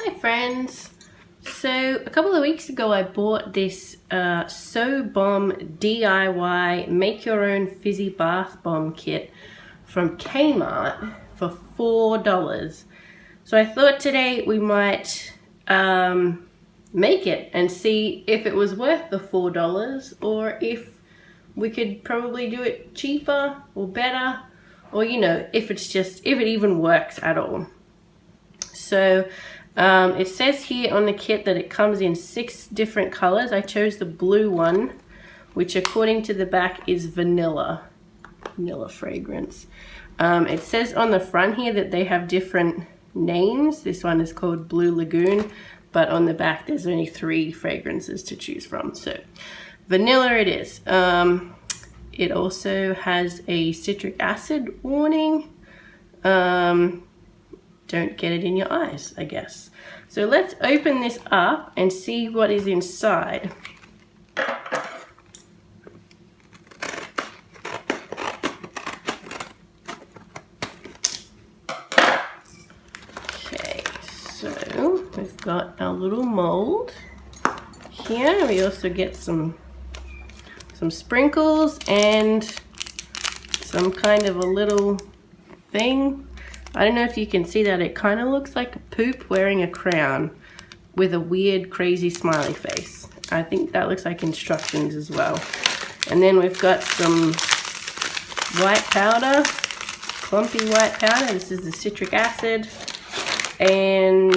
Hi friends! So a couple of weeks ago I bought this So Bomb DIY make your own fizzy bath bomb kit from Kmart for $4. So I thought today we might make it and see if it was worth the $4 or if we could probably do it cheaper or better, or you know, if it even works at all. So it says here on the kit that it comes in 6 different colors. I chose the blue one, which according to the back is vanilla fragrance. It says on the front here that they have different names. This one is called Blue Lagoon, but on the back there's only 3 fragrances to choose from. So vanilla it is. It also has a citric acid warning. Don't get it in your eyes, I guess. So let's open this up and see what is inside. Okay, so we've got our little mold here. We also get some sprinkles and some kind of a little thing. I don't know if you can see that. It kind of looks like a poop wearing a crown with a weird, crazy smiley face. I think that looks like instructions as well. And then we've got some white powder, clumpy white powder. This is the citric acid. And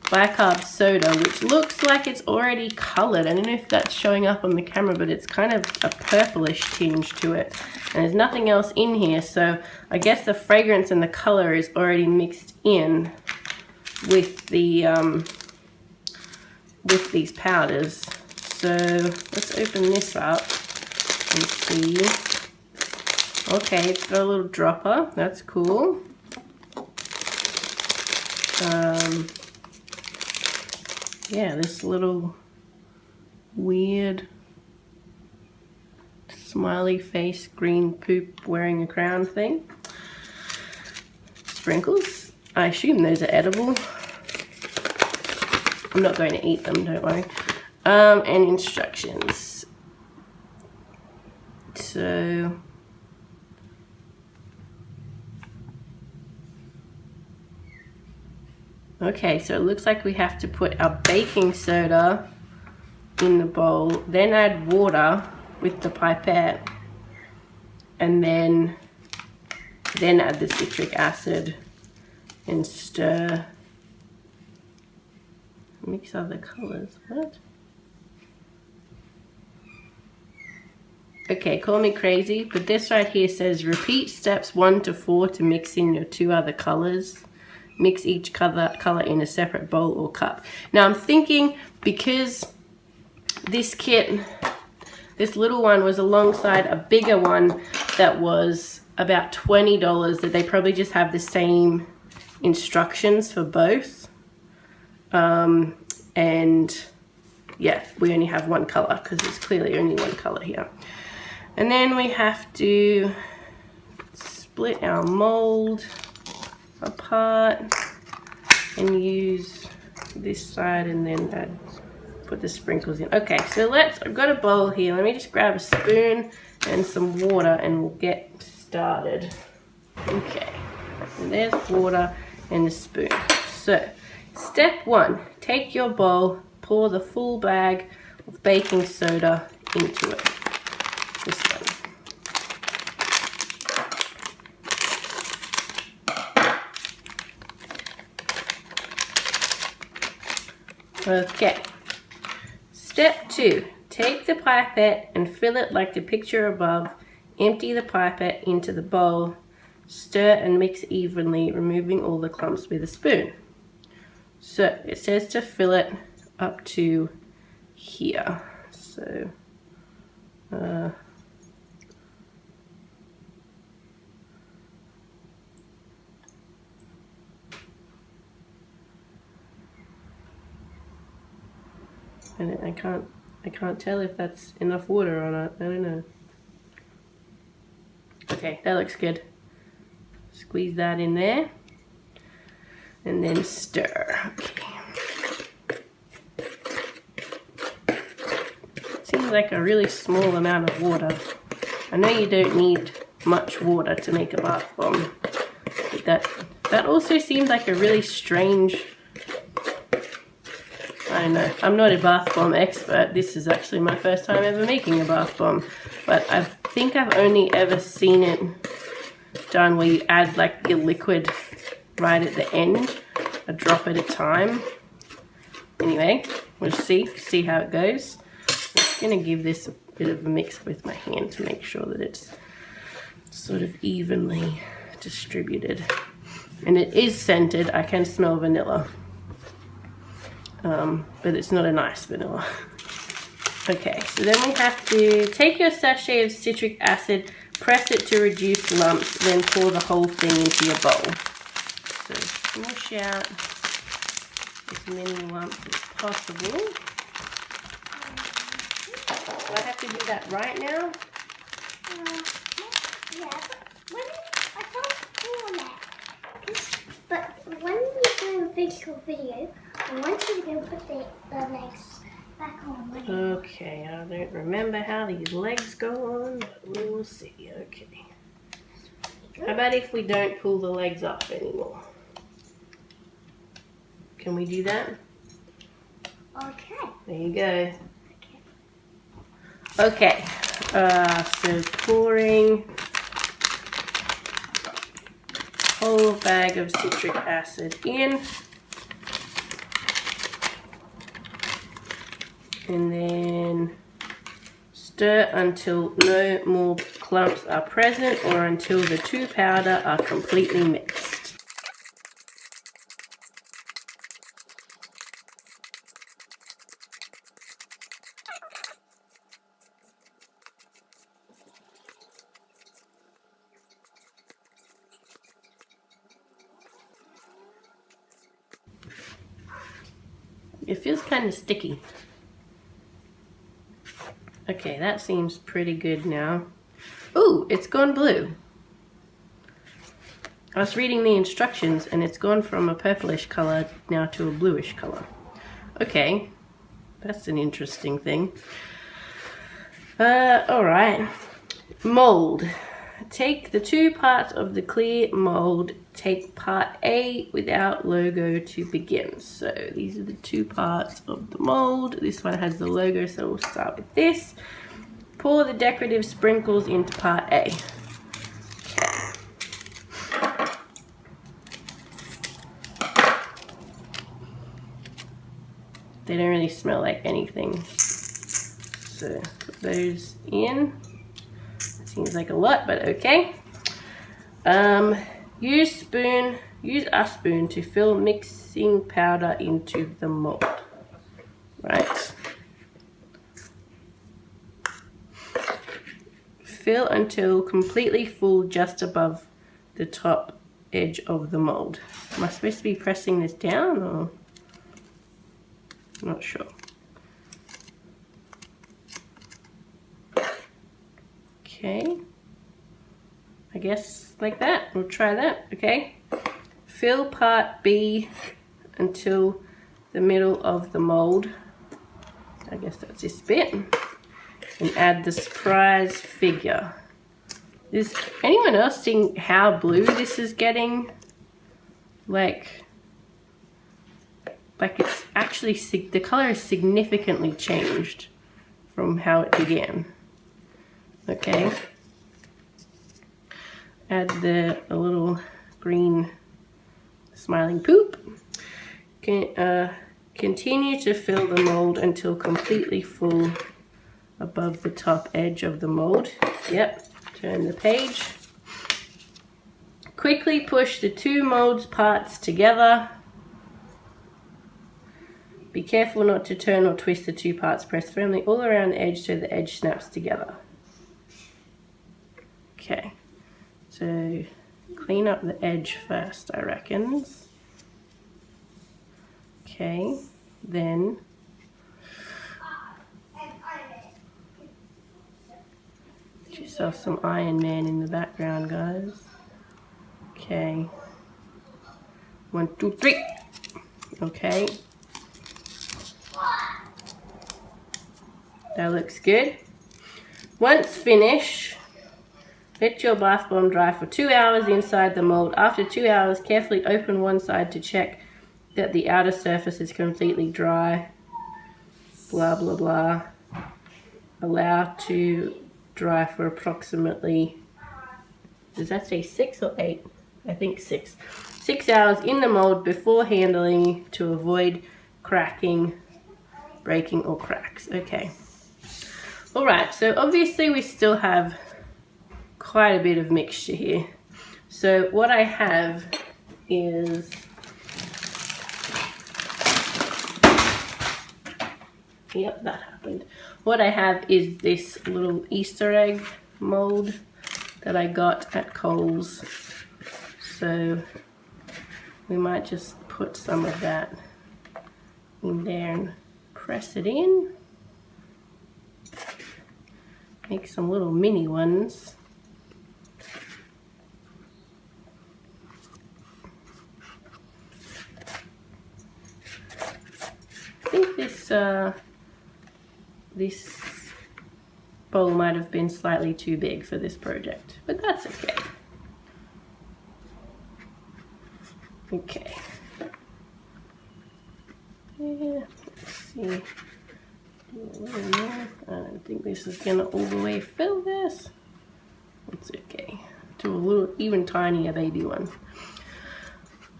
bicarb soda, which looks like it's already colored. I don't know if that's showing up on the camera, but it's kind of a purplish tinge to it. And there's nothing else in here, so I guess the fragrance and the color is already mixed in with the with these powders. So let's open this up and see. Okay, it's got a little dropper. That's cool. Yeah, this little weird smiley face, green poop wearing a crown thing. Sprinkles. I assume those are edible. I'm not going to eat them, don't worry. And instructions. So okay, so it looks like we have to put our baking soda in the bowl, then add water with the pipette, and then add the citric acid and stir. Mix other colors. What? Okay, call me crazy, but this right here says repeat steps 1 to 4 to mix in your 2 other colors. Mix each color in a separate bowl or cup. Now I'm thinking, because this kit, this little one was alongside a bigger one that was about $20, that they probably just have the same instructions for both. And yeah, we only have one color because there's clearly only one color here. And then we have to split our mold apart and use this side and then put the sprinkles in. Okay, so I've got a bowl here. Let me just grab a spoon and some water and we'll get started. Okay, and there's water and a spoon. So, step 1, take your bowl, pour the full bag of baking soda into it. This one. Okay. Step 2, take the pipette and fill it like the picture above. Empty the pipette into the bowl. Stir and mix evenly, removing all the clumps with a spoon. So it says to fill it up to here. So, and I can't tell if that's enough water or not. I don't know. Okay, that looks good. Squeeze that in there. and then stir. Okay. Seems like a really small amount of water. I know you don't need much water to make a bath bomb, but that also seems like a really strange, I don't know, I'm not a bath bomb expert. This is actually my first time ever making a bath bomb, but I think I've only ever seen it done where you add like your liquid right at the end, a drop at a time. Anyway, we'll see how it goes. I'm just gonna give this a bit of a mix with my hand to make sure that it's sort of evenly distributed. And it is scented. I can smell vanilla, but it's not a nice vanilla. Okay, so then we have to take your sachet of citric acid, press it to reduce lumps, then pour the whole thing into your bowl. So smush out as many lumps as possible. Do I have to do that right now? Yeah, but I can't pour that. But when you do a visual video, I want you to go put the legs back on. Okay, I don't remember how these legs go on, but we will see. Okay. How about if we don't pull the legs off anymore? Can we do that? Okay. There you go. Okay, so pouring a whole bag of citric acid in, and then stir until no more clumps are present or until the two powder are completely mixed. It feels kind of sticky. Okay, that seems pretty good now. Ooh, it's gone blue. I was reading the instructions and it's gone from a purplish color now to a bluish color. Okay, that's an interesting thing. Alright. Mold. Take the 2 parts of the clear mold. Take part A without logo to begin. So these are the 2 parts of the mold. This one has the logo, so we'll start with this. Pour the decorative sprinkles into part A. Okay. They don't really smell like anything. So put those in. Seems like a lot, but okay. Use a spoon to fill mixing powder into the mold. Right. Fill until completely full just above the top edge of the mold. Am I supposed to be pressing this down or? I'm not sure. Okay, I guess like that. We'll try that. Okay, fill part B until the middle of the mold. I guess that's this bit. And add the surprise figure. Is anyone else seeing how blue this is getting? Like it's actually, the color is significantly changed from how it began. Okay, add a little green smiling poop. Continue to fill the mold until completely full above the top edge of the mold. Yep, turn the page. Quickly push the 2 molds parts together. Be careful not to turn or twist the 2 parts. Press firmly all around the edge so the edge snaps together. Okay, so clean up the edge first, I reckon. Okay, then get yourself some Iron Man in the background, guys. Okay, 1, 2, 3. Okay. That looks good. Once finished, let your bath bomb dry for 2 hours inside the mold. After 2 hours, carefully open one side to check that the outer surface is completely dry. Blah, blah, blah. Allow to dry for approximately, does that say 6 or 8? I think 6. 6 hours in the mold before handling to avoid cracking, breaking, or cracks. Okay. Alright, so obviously we still have quite a bit of mixture here. So what I have is, yep, that happened. What I have is this little Easter egg mold that I got at Kohl's. So we might just put some of that in there and press it in. Make some little mini ones. I think this bowl might have been slightly too big for this project, but that's okay. Okay. Yeah, let's see. Do a little more. I don't think this is gonna all the way fill this. It's okay. Do a little, even tinier baby one.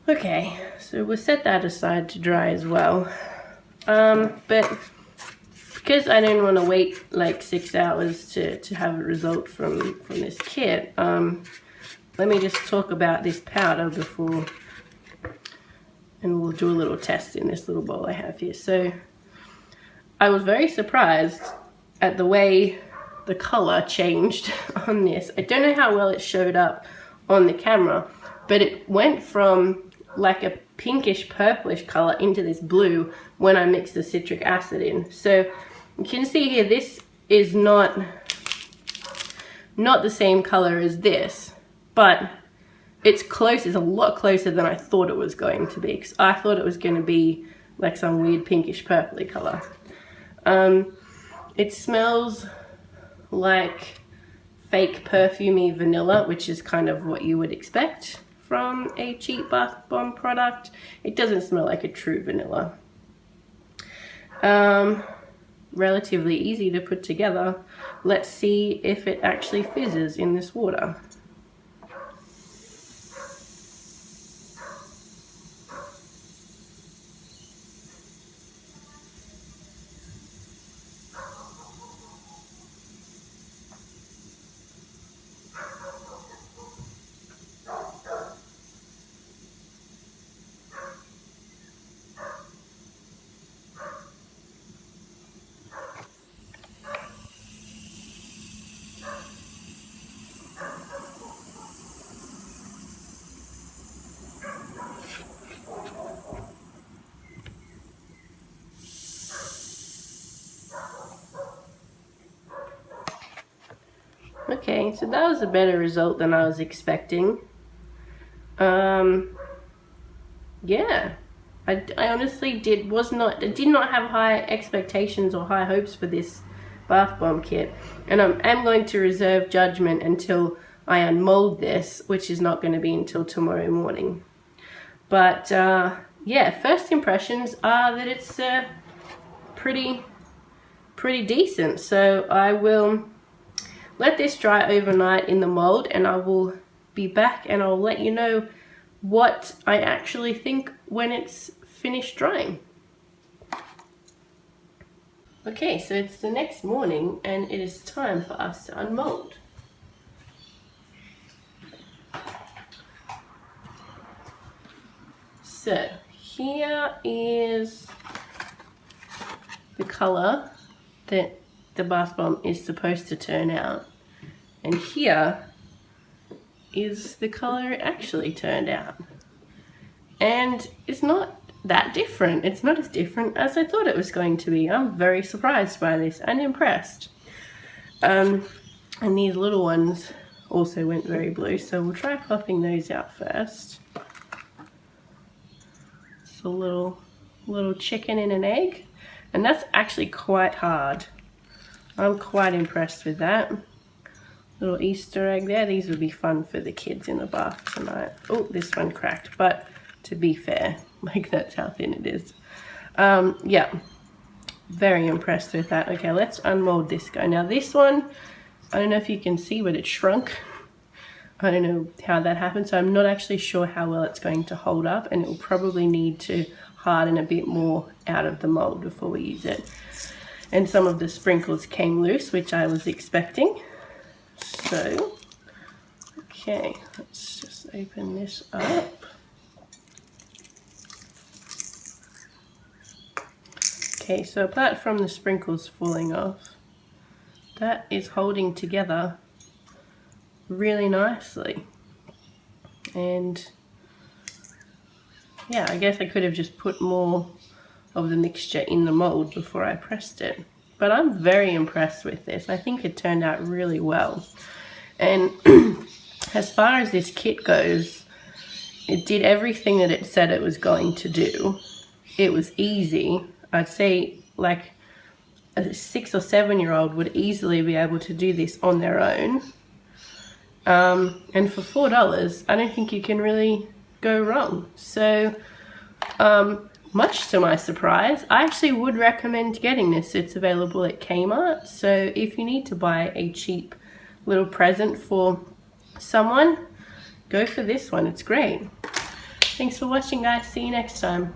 Okay, so we'll set that aside to dry as well. But because I didn't want to wait like 6 hours to have a result from this kit, let me just talk about this powder before, and we'll do a little test in this little bowl I have here. So I was very surprised at the way the color changed on this. I don't know how well it showed up on the camera, but it went from like a pinkish purplish color into this blue when I mixed the citric acid in. So you can see here, this is not the same color as this, but it's close. It's a lot closer than I thought it was going to be, because I thought it was going to be like some weird pinkish purpley color. It smells like fake perfumey vanilla, which is kind of what you would expect from a cheap bath bomb product. It doesn't smell like a true vanilla. Relatively easy to put together. Let's see if it actually fizzes in this water. Okay, so that was a better result than I was expecting. Yeah, I honestly did not have high expectations or high hopes for this bath bomb kit, and I'm going to reserve judgment until I unmold this, which is not going to be until tomorrow morning. But yeah, first impressions are that it's pretty decent. So I will let this dry overnight in the mold, and I will be back and I'll let you know what I actually think when it's finished drying. Okay, so it's the next morning and it is time for us to unmold. So here is the color that the bath bomb is supposed to turn out, and here is the color it actually turned out, and it's not that different. It's not as different as I thought it was going to be. I'm very surprised by this and impressed. And these little ones also went very blue, so we'll try popping those out first. It's a little chicken in an egg, and that's actually quite hard. I'm quite impressed with that. Little Easter egg there. These would be fun for the kids in the bath tonight. Oh, this one cracked, but to be fair, like that's how thin it is. Yeah, very impressed with that. Okay, let's unmold this guy. Now this one, I don't know if you can see, but it shrunk. I don't know how that happened, so I'm not actually sure how well it's going to hold up, and it will probably need to harden a bit more out of the mold before we use it. And some of the sprinkles came loose, which I was expecting. So, okay, let's just open this up. Okay, so apart from the sprinkles falling off, that is holding together really nicely. And yeah, I guess I could have just put more of the mixture in the mold before I pressed it. But I'm very impressed with this. I think it turned out really well. And as far as this kit goes, it did everything that it said it was going to do. It was easy. I'd say like a 6 or 7 year old would easily be able to do this on their own. And for $4, I don't think you can really go wrong. So, much to my surprise, I actually would recommend getting this. It's available at Kmart. So if you need to buy a cheap little present for someone, go for this one. It's great. Thanks for watching, guys. See you next time.